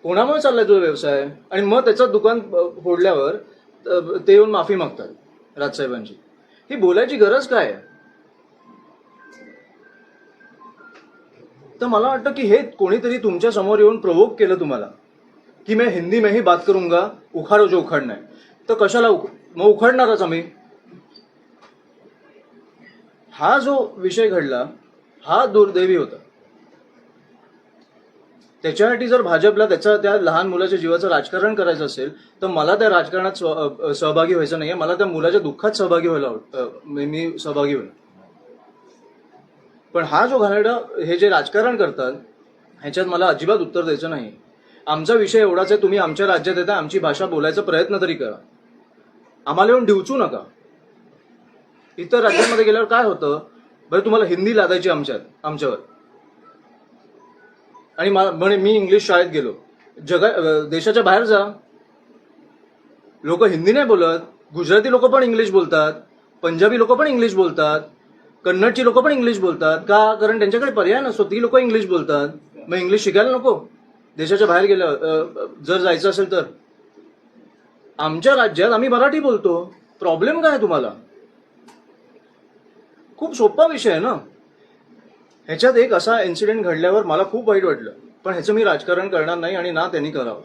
कोणामुळे चाललाय तुझा व्यवसाय? आणि मग त्याचं दुकान फोडल्यावर ते येऊन माफी मागतात राजसाहेबांची. ही बोलायची गरज काय आहे? तर मला वाटतं की हे कोणीतरी तुमच्या समोर येऊन प्रोवोक केलं तुम्हाला की मैं हिंदी में ही बात करूंगा, उखाड़ो जो उखाड़ना है. तर कशाला मग उखाडणारच आम्ही. हा जो विषय घडला हा दुर्दैवी होता. त्याच्यासाठी जर भाजपला त्या लहान मुलाच्या जीवाचं राजकारण करायचं असेल तर मला त्या राजकारणात सहभागी व्हायचं नाहीये. मला त्या मुलाच्या दुःखात सहभागी व्हायला मी सहभागी होईल. पण हा जो घाणेरडा हे जे राजकारण करतात ह्याच्यात मला अजिबात उत्तर द्यायचं नाही. आमचा विषय एवढाच आहे, तुम्ही आमच्या राज्यात येता, आमची भाषा बोलायचा प्रयत्न तरी करा. आम्हाला येऊन डिवचू नका. इतर राज्यांमध्ये गेल्यावर काय होतं, बरं तुम्हाला हिंदी लादायची आमच्यावर आणि म्हणे मी इंग्लिश शाळेत गेलो. देशाच्या बाहेर जा, लोक हिंदी नाही बोलत. गुजराती लोक पण इंग्लिश बोलतात, पंजाबी लोक पण इंग्लिश बोलतात, कन्नडची लोक पण इंग्लिश बोलतात. का? कारण त्यांच्याकडे पर्याय नसतो. ती लोक इंग्लिश बोलतात. मग इंग्लिश शिकायला नको देशाच्या बाहेर गेल्यावर जर जायचं असेल तर? आमच्या राज्यात आम्ही मराठी बोलतो. प्रॉब्लेम काय आहे तुम्हाला? खूप सोपा विषय आहे ना. ह्याच्यात एक असा इन्सिडेंट घडल्यावर मला खूप वाईट वाटलं, पण ह्याचं मी राजकारण करणार नाही आणि ना त्यांनी करावं.